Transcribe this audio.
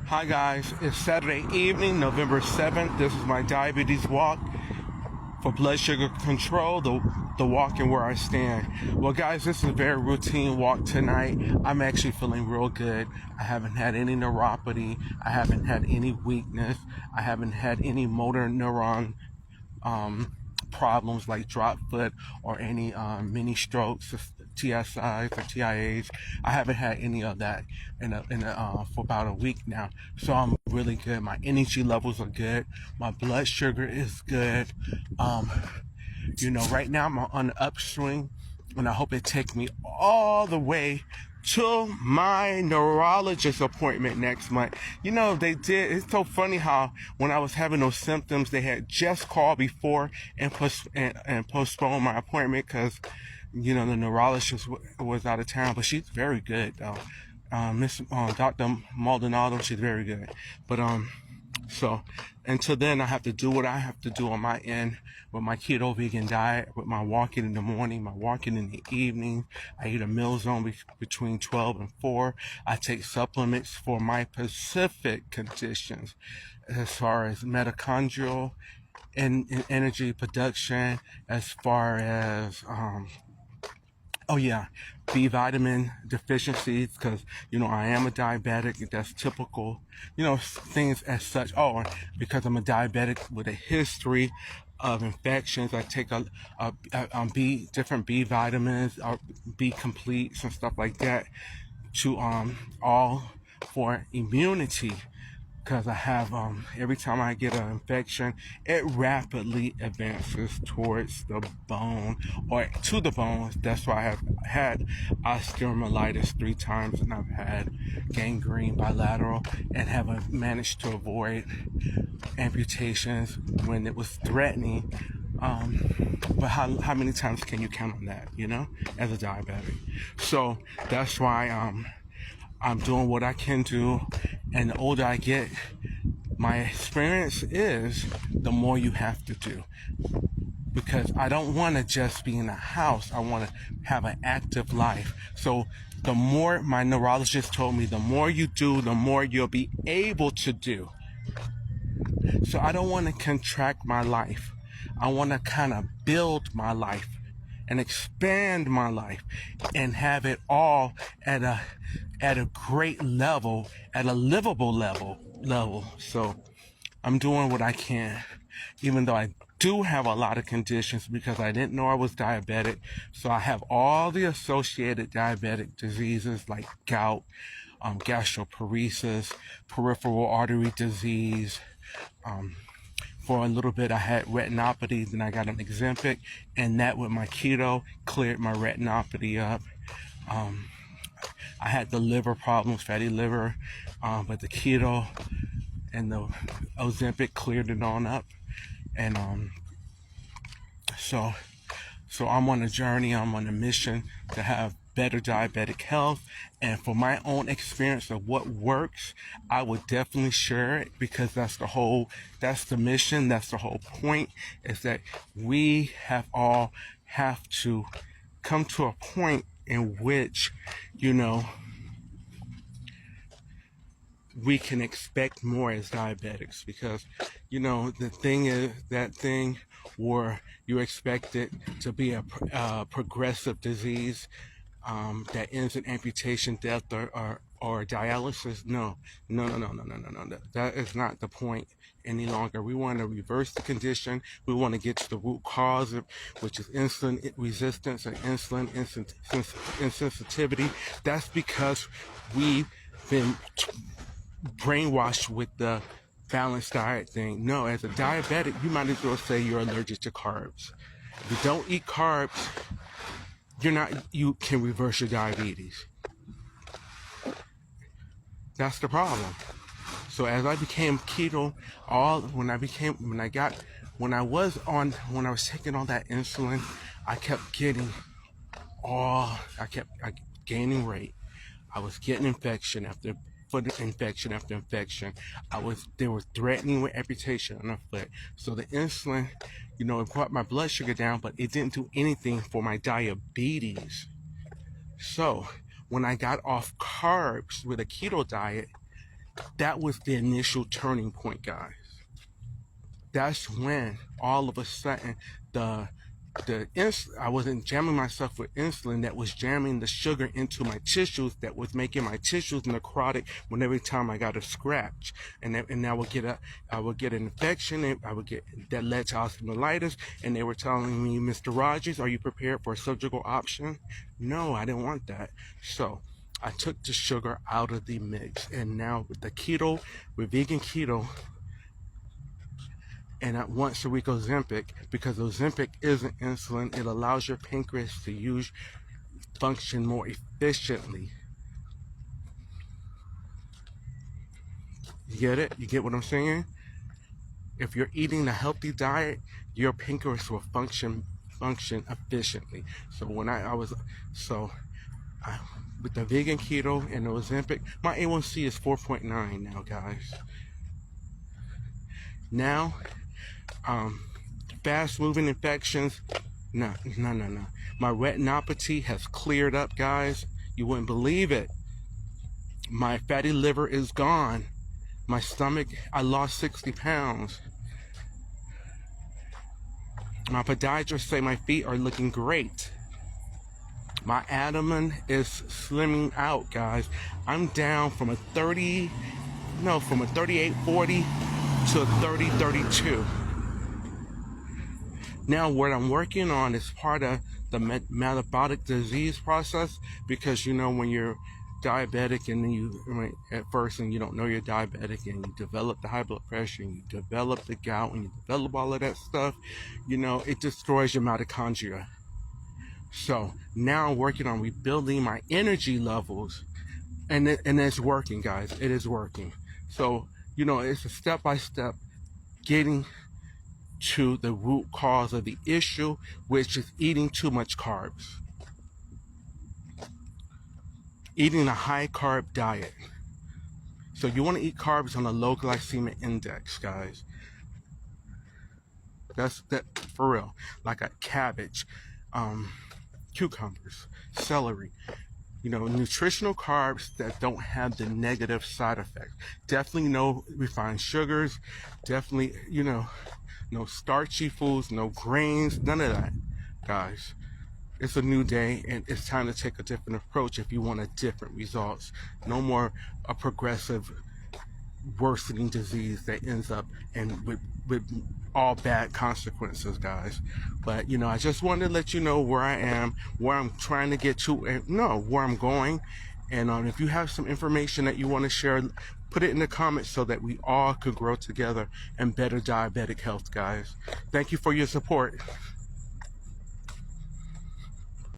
Hi guys, it's Saturday evening, November 7th. This is my diabetes walk for blood sugar control, the walking where I stand. Well guys, this is a very routine walk tonight. I'm actually feeling real good. I haven't had any neuropathy. I haven't had any weakness. I haven't had any motor neuron problems like drop foot or any mini strokes, TSIs or TIAs. I haven't had any of that for about a week now. So I'm really good. My energy levels are good. My blood sugar is good. Right now I'm on the upswing, and I hope it takes me all the way to my neurologist appointment next month. It's so funny how when I was having those symptoms, they had just called before and postponed my appointment because, the neurologist was out of town, but she's very good though. Dr. Maldonado, she's very good. But, so until then, I have to do what I have to do on my end with my keto vegan diet, with my walking in the morning, my walking in the evening. I eat a meal zone between 12 and 4. I take supplements for my specific conditions as far as mitochondrial and energy production, as far as, B vitamin deficiencies, because, I am a diabetic. That's typical, things as such. Oh, and because I'm a diabetic with a history of infections, I take different B vitamins, or B completes and stuff like that to, all for immunity. Because I have, every time I get an infection, it rapidly advances towards the bone or to the bones. That's why I have had osteomyelitis 3 times, and I've had gangrene bilateral, and have managed to avoid amputations when it was threatening. But how many times can you count on that, as a diabetic? So that's why, I'm doing what I can do, and the older I get, my experience is the more you have to do. Because I don't want to just be in a house. I want to have an active life. So the more, my neurologist told me, the more you do, the more you'll be able to do. So I don't want to contract my life. I want to kind of build my life and expand my life and have it all at a great level, at a livable level. So I'm doing what I can, even though I do have a lot of conditions, because I didn't know I was diabetic. So I have all the associated diabetic diseases like gout, gastroparesis, peripheral artery disease. For a little bit, I had retinopathy, then I got an Ozempic, and that with my keto cleared my retinopathy up. I had the liver problems, fatty liver, but the keto and the Ozempic cleared it on up. And so I'm on a journey, I'm on a mission to have better diabetic health. And for my own experience of what works, I would definitely share it, because that's the mission, that's the whole point, is that we all have to come to a point in which, we can expect more as diabetics. Because, the thing is, that thing where you expect it to be a progressive disease, that ends in amputation, death, or dialysis. No. That is not the point any longer. We want to reverse the condition. We want to get to the root cause, which is insulin resistance and insulin insensitivity. That's because we've been brainwashed with the balanced diet thing. No, as a diabetic, you might as well say you're allergic to carbs. If you don't eat carbs, you can reverse your diabetes. That's the problem. So as I became keto, when I was taking all that insulin, I kept gaining weight. I was getting infection after infection after infection. They were threatening with amputation on the foot. So the insulin, it brought my blood sugar down, but it didn't do anything for my diabetes. So when I got off carbs with a keto diet, that was the initial turning point, guys. That's when all of a sudden I wasn't jamming myself with insulin that was jamming the sugar into my tissues, that was making my tissues necrotic when every time I got a scratch, and I would get an infection, and that led to osteomyelitis. And they were telling me, Mr. Rogers, are you prepared for a surgical option? No, I didn't want that. So I took the sugar out of the mix, and now with vegan keto, and at once a week Ozempic, because Ozempic isn't insulin, it allows your pancreas to function more efficiently. You get it? You get what I'm saying? If you're eating a healthy diet, your pancreas will function efficiently. So when with the vegan keto and the Ozempic, my A1C is 4.9 now, guys. Now, fast moving infections, no. My retinopathy has cleared up, guys. You wouldn't believe it. My fatty liver is gone. My stomach, I lost 60 pounds. My podiatrist say my feet are looking great. My abdomen is slimming out, guys. I'm down from a 38-40 to a 30-32. Now, what I'm working on is part of the metabolic disease process, because when you're diabetic and then at first and you don't know you're diabetic, and you develop the high blood pressure, and you develop the gout, and you develop all of that stuff, it destroys your mitochondria. So now I'm working on rebuilding my energy levels, and it's working, guys. It is working. So it's a step-by-step getting to the root cause of the issue, which is eating too much carbs. Eating a high carb diet. So you want to eat carbs on a low glycemic index, guys. That's for real. Like a cabbage, cucumbers, celery. Nutritional carbs that don't have the negative side effects. Definitely no refined sugars. Definitely, no starchy foods, no grains, none of that, guys. It's a new day, and it's time to take a different approach if you want different results. No more a progressive, worsening disease that ends up with all bad consequences, guys. But I just wanted to let you know where I am, where I'm trying to get to, and where I'm going. And if you have some information that you want to share, put it in the comments so that we all could grow together and better diabetic health, guys. Thank you for your support.